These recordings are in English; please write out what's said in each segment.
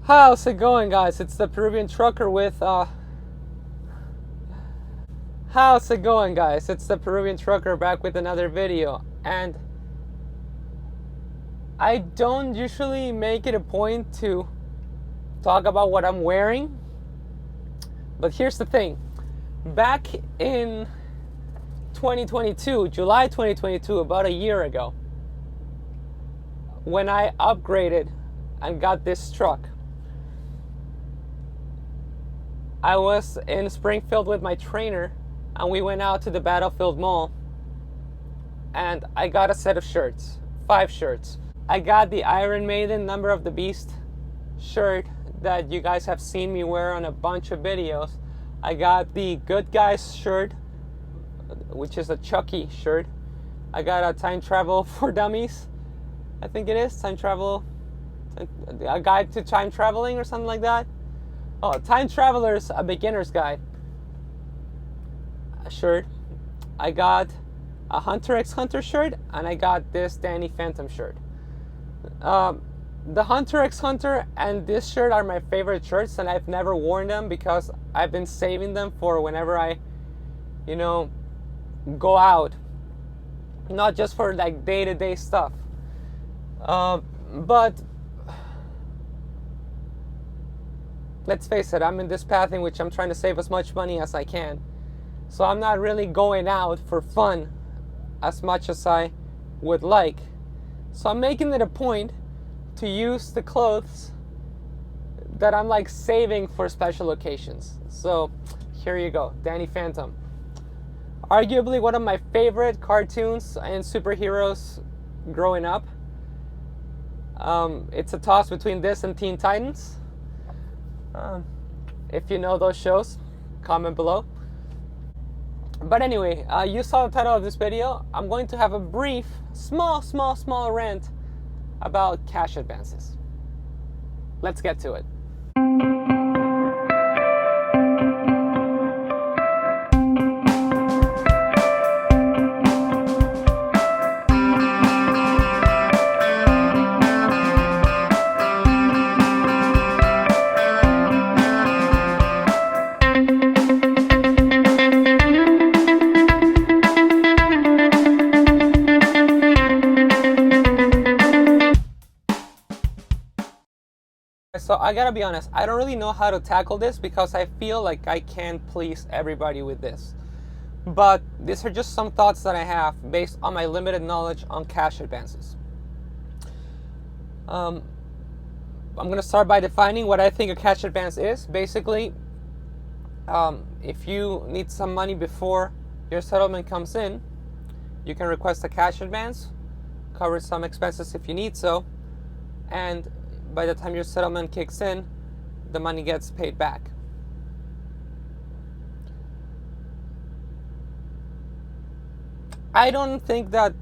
How's it going, guys? It's the Peruvian trucker with How's it going, guys? It's the Peruvian trucker back with another video. And I don't usually make it a point to talk about what I'm wearing, but here's the thing. Back in 2022, July 2022, about a year ago, when I upgraded and got this truck, I was in Springfield with my trainer, and we went out to the Battlefield Mall, and I got a set of shirts, 5 shirts. I got the Iron Maiden Number of the Beast shirt that you guys have seen me wear on a bunch of videos. I got the Good Guys shirt, which is a Chucky shirt. I got a Time Travel for Dummies, I think it is, a guide to time traveling or something like that. Oh, Time Traveler's a Beginner's Guide shirt. I got a Hunter x Hunter shirt, and I got this Danny Phantom shirt. The Hunter x Hunter and this shirt are my favorite shirts, and I've never worn them because I've been saving them for whenever I, go out. Not just for like day-to-day stuff. But let's face it, I'm in this path in which I'm trying to save as much money as I can. So I'm not really going out for fun as much as I would like. So I'm making it a point to use the clothes that I'm like saving for special occasions. So here you go, Danny Phantom. Arguably one of my favorite cartoons and superheroes growing up. It's a toss between this and Teen Titans. If you know those shows, comment below. But anyway, you saw the title of this video. I'm going to have a brief, small rant about cash advances. Let's get to it. So I gotta be honest, I don't really know how to tackle this because I feel like I can't please everybody with this. But these are just some thoughts that I have based on my limited knowledge on cash advances. I'm gonna start by defining what I think a cash advance is. Basically, if you need some money before your settlement comes in, you can request a cash advance, cover some expenses if you need so, and by the time your settlement kicks in, the money gets paid back. I don't think that...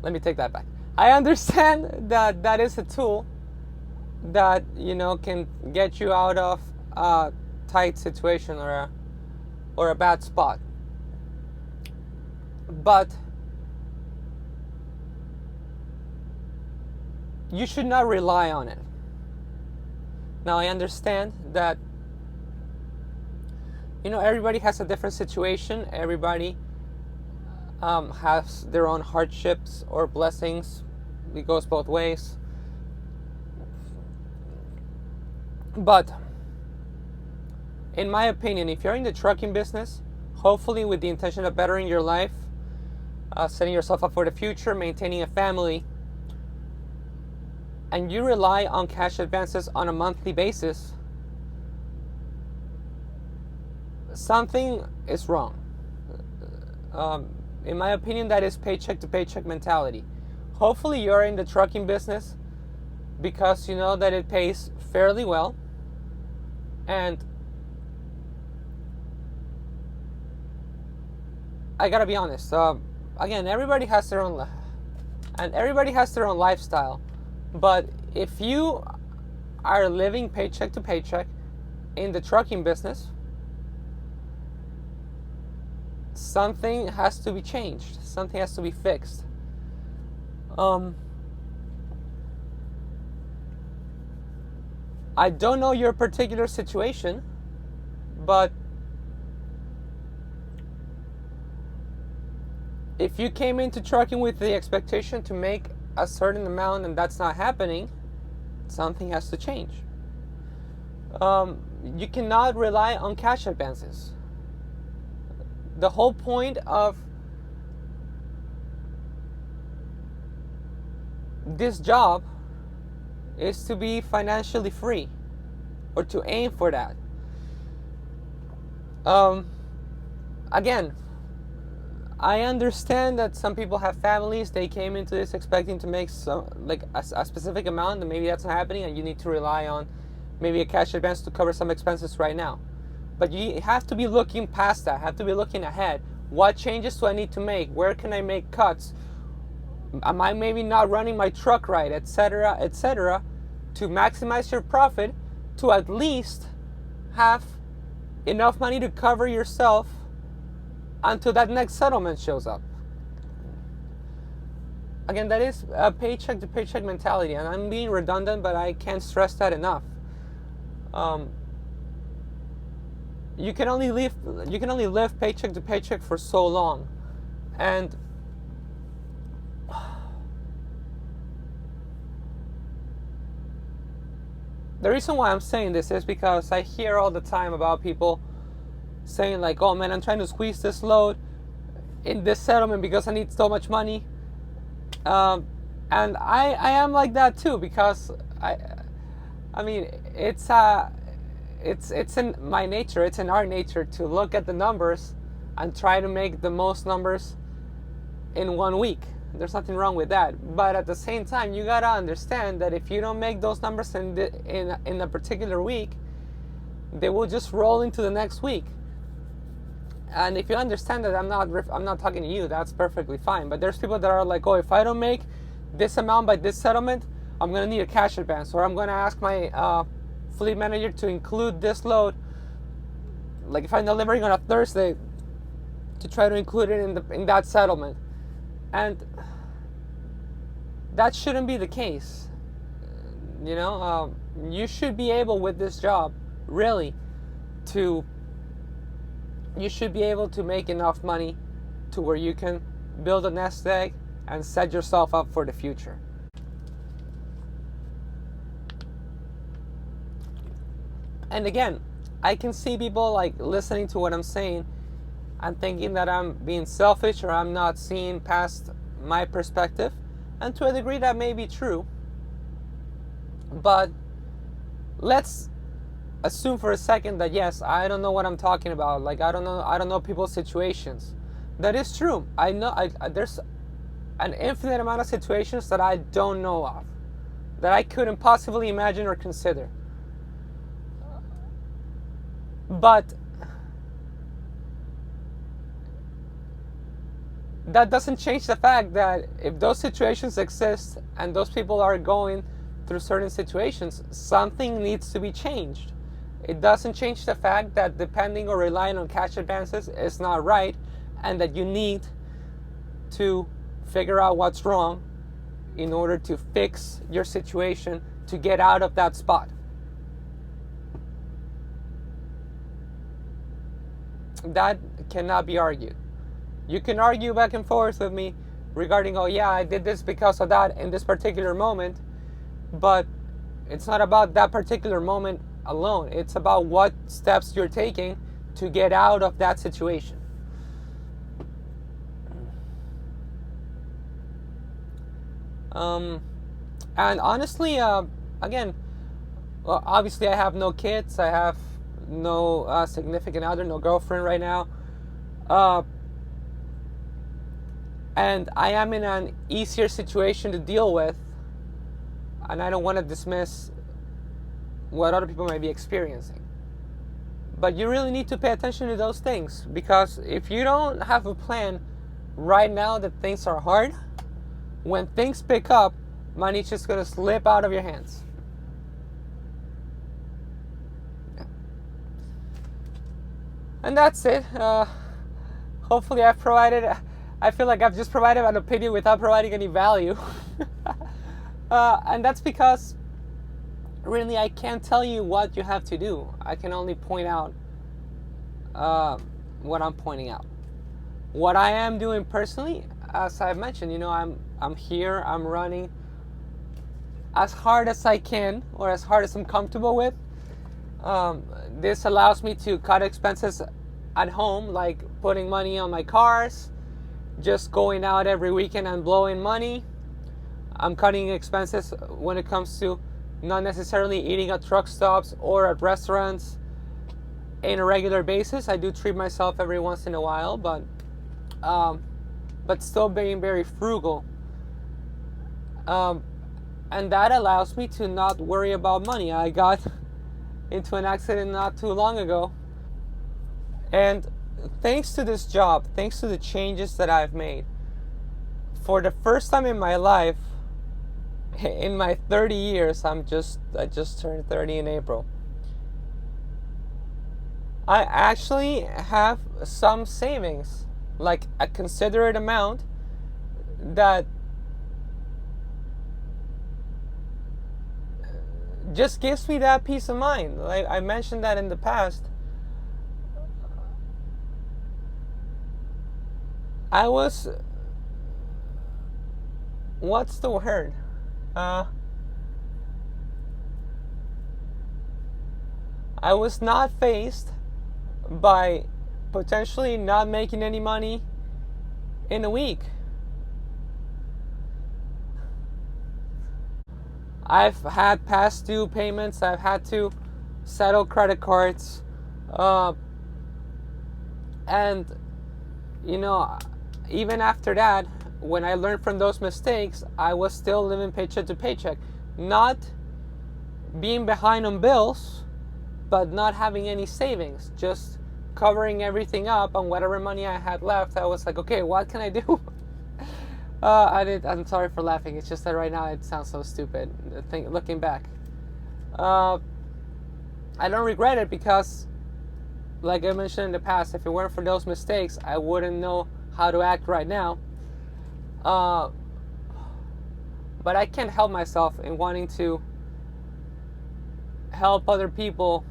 Let me take that back. I understand that that is a tool that, can get you out of a tight situation or a bad spot. But you should not rely on it. Now, I understand that, everybody has a different situation. Everybody has their own hardships or blessings. It goes both ways. But, in my opinion, if you're in the trucking business, hopefully with the intention of bettering your life, setting yourself up for the future, maintaining a family, and you rely on cash advances on a monthly basis, something is wrong. In my opinion, that is paycheck to paycheck mentality. Hopefully you're in the trucking business because you know that it pays fairly well, and I gotta be honest, again, everybody has their own lifestyle. But if you are living paycheck to paycheck in the trucking business, something has to be changed. Something has to be fixed. I don't know your particular situation, but if you came into trucking with the expectation to make a certain amount and that's not happening, something has to change. You cannot rely on cash advances. The whole point of this job is to be financially free, or to aim for that. Again, I understand that some people have families. They came into this expecting to make a specific amount, and maybe that's not happening, and you need to rely on maybe a cash advance to cover some expenses right now. But you have to be looking past that, have to be looking ahead. What changes do I need to make? Where can I make cuts? Am I maybe not running my truck right, etc., etc., to maximize your profit, to at least have enough money to cover yourself until that next settlement shows up. Again, that is a paycheck to paycheck mentality, and I'm being redundant, but I can't stress that enough. You can only live paycheck to paycheck for so long, and the reason why I'm saying this is because I hear all the time about people saying like, oh man, I'm trying to squeeze this load in this settlement because I need so much money. And I am like that too, because I mean, it's in my nature, it's in our nature to look at the numbers and try to make the most numbers in 1 week. There's nothing wrong with that, but at the same time, you gotta understand that if you don't make those numbers in a particular week, they will just roll into the next week. And if you understand that, I'm not talking to you, that's perfectly fine. But there's people that are like, oh, if I don't make this amount by this settlement, I'm gonna need a cash advance, or I'm gonna ask my fleet manager to include this load. Like if I'm delivering on a Thursday, to try to include it in that settlement. And that shouldn't be the case. You know, you should be able with this job, really, you should be able to make enough money to where you can build a nest egg and set yourself up for the future. And again, I can see people like listening to what I'm saying and thinking that I'm being selfish or I'm not seeing past my perspective. And to a degree that may be true. But let's assume for a second that yes, I don't know what I'm talking about. Like I don't know people's situations. That is true. I know there's an infinite amount of situations that I don't know of, that I couldn't possibly imagine or consider. But that doesn't change the fact that if those situations exist and those people are going through certain situations, something needs to be changed. It doesn't change the fact that depending or relying on cash advances is not right, and that you need to figure out what's wrong in order to fix your situation to get out of that spot. That cannot be argued. You can argue back and forth with me regarding, oh yeah, I did this because of that in this particular moment, but it's not about that particular moment alone. It's about what steps you're taking to get out of that situation. And honestly, again, well, obviously I have no kids, I have no significant other, no girlfriend right now. And I am in an easier situation to deal with, and I don't want to dismiss what other people might be experiencing. But you really need to pay attention to those things, because if you don't have a plan right now that things are hard, when things pick up, money's just going to slip out of your hands. Yeah. And that's it. Hopefully I feel like I've just provided an opinion without providing any value. And that's because really, I can't tell you what you have to do. I can only point out what I'm pointing out. What I am doing personally, as I've mentioned, I'm here, I'm running as hard as I can, or as hard as I'm comfortable with. This allows me to cut expenses at home, like putting money on my cars, just going out every weekend and blowing money. I'm cutting expenses when it comes to not necessarily eating at truck stops or at restaurants in a regular basis. I do treat myself every once in a while, but still being very frugal. And that allows me to not worry about money. I got into an accident not too long ago, and thanks to this job, thanks to the changes that I've made, for the first time in my life, in my 30 years, I just turned 30 in April, I actually have some savings, like a considerate amount that just gives me that peace of mind. Like I mentioned that in the past, I was, what's the word? I was not faced by potentially not making any money in a week. I've had past due payments. I've had to settle credit cards. And, even after that, when I learned from those mistakes, I was still living paycheck to paycheck. Not being behind on bills, but not having any savings. Just covering everything up, on whatever money I had left. I was like, okay, what can I do? I'm sorry for laughing. It's just that right now it sounds so stupid. Looking back, I don't regret it, because, like I mentioned in the past, if it weren't for those mistakes, I wouldn't know how to act right now. But I can't help myself in wanting to help other people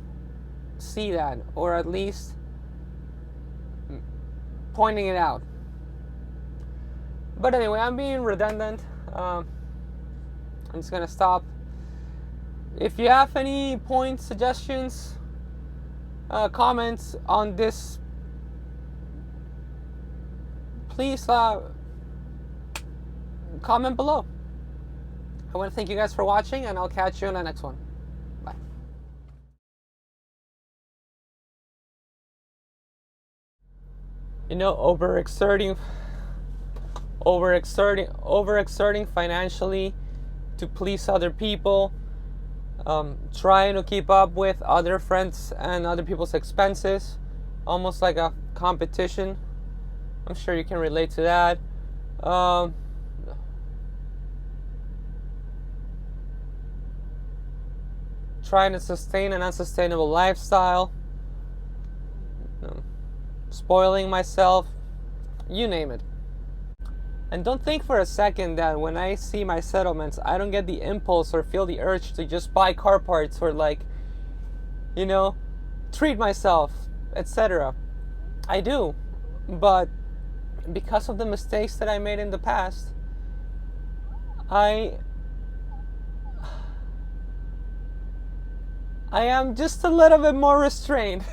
see that, or at least pointing it out. But anyway, I'm being redundant. I'm just gonna stop. If you have any points, suggestions, comments on this, please comment below. I want to thank you guys for watching, and I'll catch you on the next one. Bye. Overexerting financially to please other people, trying to keep up with other friends and other people's expenses, almost like a competition. I'm sure you can relate to that. Trying to sustain an unsustainable lifestyle, spoiling myself, you name it. And don't think for a second that when I see my settlements, I don't get the impulse or feel the urge to just buy car parts, or treat myself, etc. I do, but because of the mistakes that I made in the past, I am just a little bit more restrained.